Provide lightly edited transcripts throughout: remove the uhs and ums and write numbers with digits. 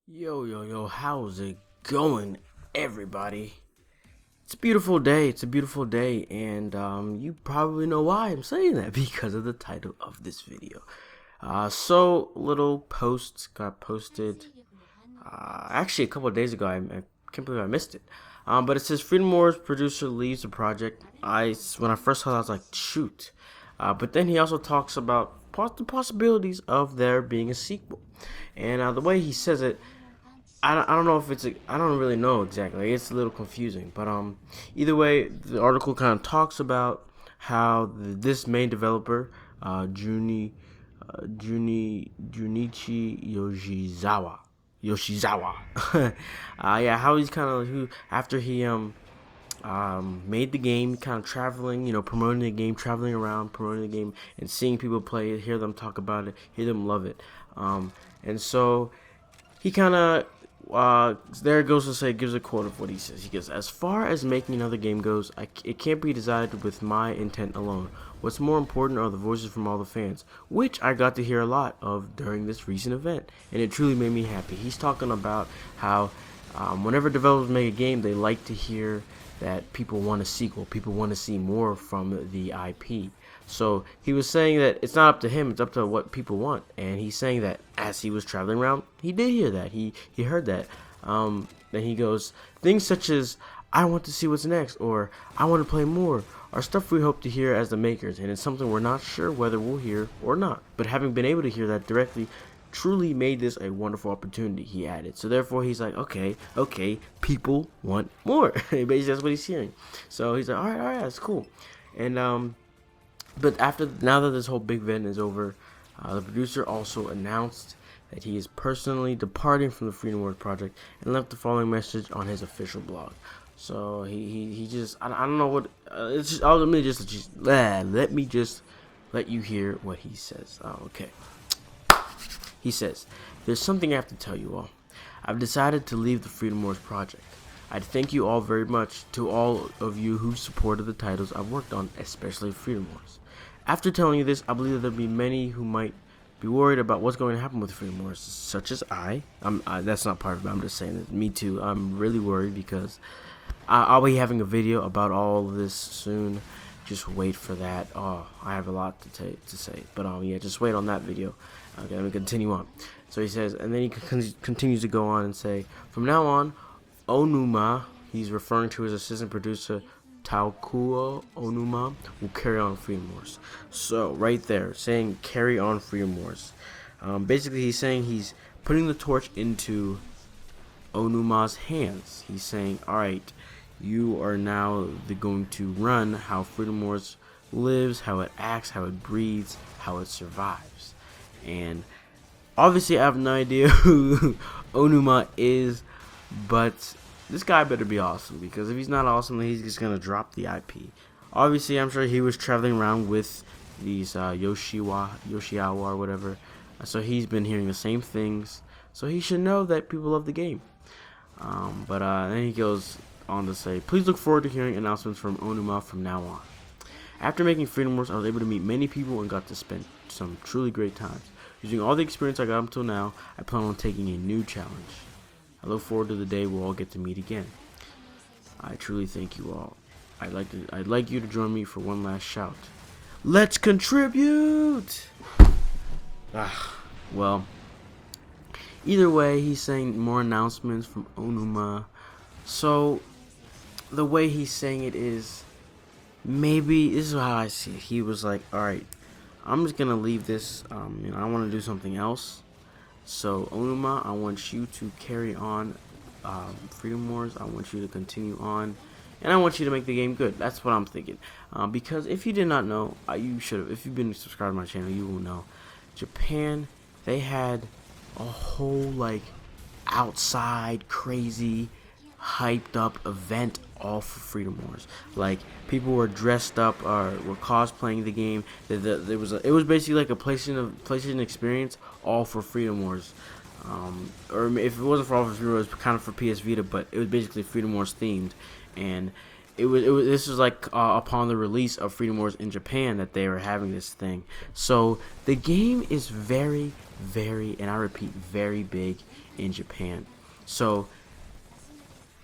Yo, how's it going, everybody? It's a beautiful day. It's a beautiful day, and you probably know why I'm saying that because of the title of this video. So little posts got posted. Actually, a couple of days ago. I can't believe I missed it. But it says Freedom Wars producer leaves the project. When I first saw it, I was like, shoot. But then he also talks about the possibilities of there being a sequel, and the way he says it, I don't know if I don't really know exactly. It's a little confusing, but either way, the article kind of talks about how this main developer, Junichi Yoshizawa, yeah, how he's kind of who after he made the game, kind of traveling, promoting the game, traveling around, promoting the game, and seeing people play it, hear them talk about it, hear them love it, and so he kind of there it goes to say, gives a quote of what he says. He goes, "As far as making another game goes, it can't be decided with my intent alone. What's more important are the voices from all the fans, which I got to hear a lot of during this recent event, and it truly made me happy." He's talking about how whenever developers make a game, they like to hear that people want a sequel, people want to see more from the IP. So he was saying that it's not up to him, it's up to what people want. And he's saying that as he was traveling around, he did hear that. He heard that. Then he goes, things such as, I want to see what's next, or I want to play more, are stuff we hope to hear as the makers, and it's something we're not sure whether we'll hear or not. But having been able to hear that directly truly made this a wonderful opportunity, he added. So therefore he's like, okay, people want more. Basically that's what he's hearing. So he's like, alright, that's cool. And but now that this whole big event is over, the producer also announced that he is personally departing from the Freedom Wars project and left the following message on his official blog. So he just I don't know what it's just let me just let you hear what he says. Okay. He says, "There's something I have to tell you all. I've decided to leave the Freedom Wars project. I'd thank you all very much to all of you who supported the titles I've worked on, especially Freedom Wars. After telling you this, I believe that there'll be many who might be worried about what's going to happen with Freedom Wars, such as I. That's not part of it, I'm just saying that. Me too. I'm really worried because I'll be having a video about all of this soon. Just wait for that. Oh, I have a lot to say. But yeah, just wait on that video. Okay, let me continue on. So he says, and then he continues to go on and say, from now on, Onuma, he's referring to his assistant producer, Taokuo Onuma, will carry on Freedom Wars. So, right there, saying carry on Freedom Wars. Basically, he's saying he's putting the torch into Onuma's hands. He's saying, alright, you are now going to run how Freedom Wars lives, how it acts, how it breathes, how it survives. And obviously, I have no idea who Onuma is, but this guy better be awesome, because if he's not awesome, then he's just gonna drop the IP. Obviously, I'm sure he was traveling around with these Yoshizawa or whatever, so he's been hearing the same things, so he should know that people love the game. But then he goes on to say, please look forward to hearing announcements from Onuma from now on. After making Freedom Wars, I was able to meet many people and got to spend some truly great times. Using all the experience I got up until now, I plan on taking a new challenge. I look forward to the day we'll all get to meet again. I truly thank you all. I'd like you to join me for one last shout. Let's contribute! Well, either way, he's saying more announcements from Onuma. So, the way he's saying it is, maybe, this is how I see it. He was like, alright, I'm just gonna leave this, I want to do something else. So Onuma, I want you to carry on Freedom Wars. I want you to continue on, and I want you to make the game good. That's what I'm thinking. Because if you did not know, you should have. If you've been subscribed to my channel, you will know. Japan, they had a whole outside crazy hyped up event all for Freedom Wars. Like, people were dressed up or were cosplaying the game. It was basically like a PlayStation experience all for Freedom Wars. Or if it wasn't for all for Freedom Wars, it was kind of for PS Vita, but it was basically Freedom Wars themed. And it was this was like upon the release of Freedom Wars in Japan that they were having this thing. So the game is very, very, and I repeat, very big in Japan. So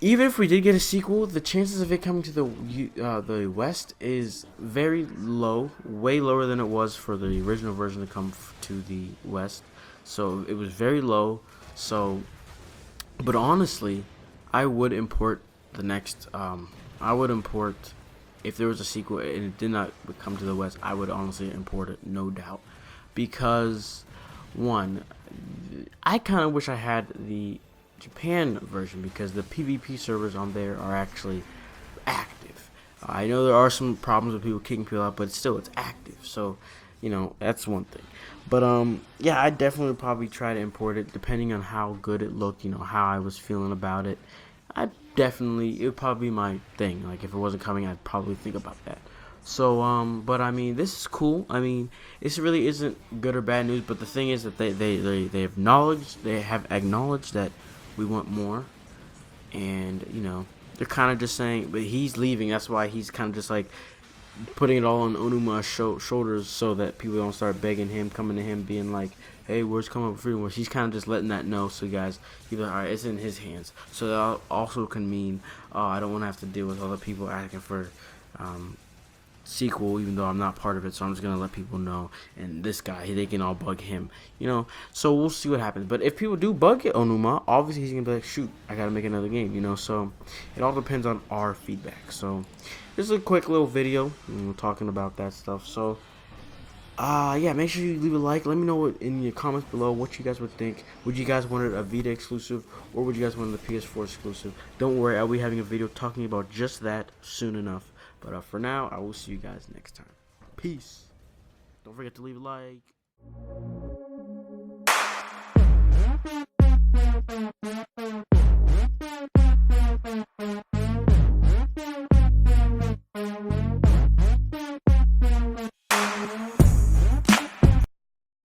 even if we did get a sequel, the chances of it coming to the West is very low, way lower than it was for the original version to come to the West. So it was very low. So, but honestly, I would import the next. I would import if there was a sequel and it did not come to the West. I would honestly import it, no doubt, because one, I kind of wish I had the Japan version because the PvP servers on there are actually active. I know there are some problems with people kicking people out, but still it's active. So, that's one thing. But yeah, I definitely would probably try to import it depending on how good it looked. How I was feeling about it. I definitely, it would probably be my thing. Like if it wasn't coming, I'd probably think about that. So but I mean, this is cool. I mean, this really isn't good or bad news. But the thing is that they have acknowledged that we want more, and they're kind of just saying, but he's leaving. That's why he's kind of just like putting it all on Onuma's shoulders, so that people don't start begging him, coming to him, being like, "Hey, where's coming up with Freedom Wars?" He's kind of just letting that know, so guys, he's like, "All right, it's in his hands." So that also can mean, I don't want to have to deal with other people asking for sequel, even though I'm not part of it. So I'm just gonna let people know. And this guy, they can all bug him, So we'll see what happens. But if people do bug it, Onuma, obviously he's gonna be like, "Shoot, I gotta make another game," So it all depends on our feedback. So this is a quick little video, talking about that stuff. So yeah, make sure you leave a like. Let me know in your comments below what you guys would think. Would you guys want it a Vita exclusive, or would you guys want it a PS4 exclusive? Don't worry, I'll be having a video talking about just that soon enough. But for now, I will see you guys next time. Peace. Don't forget to leave a like.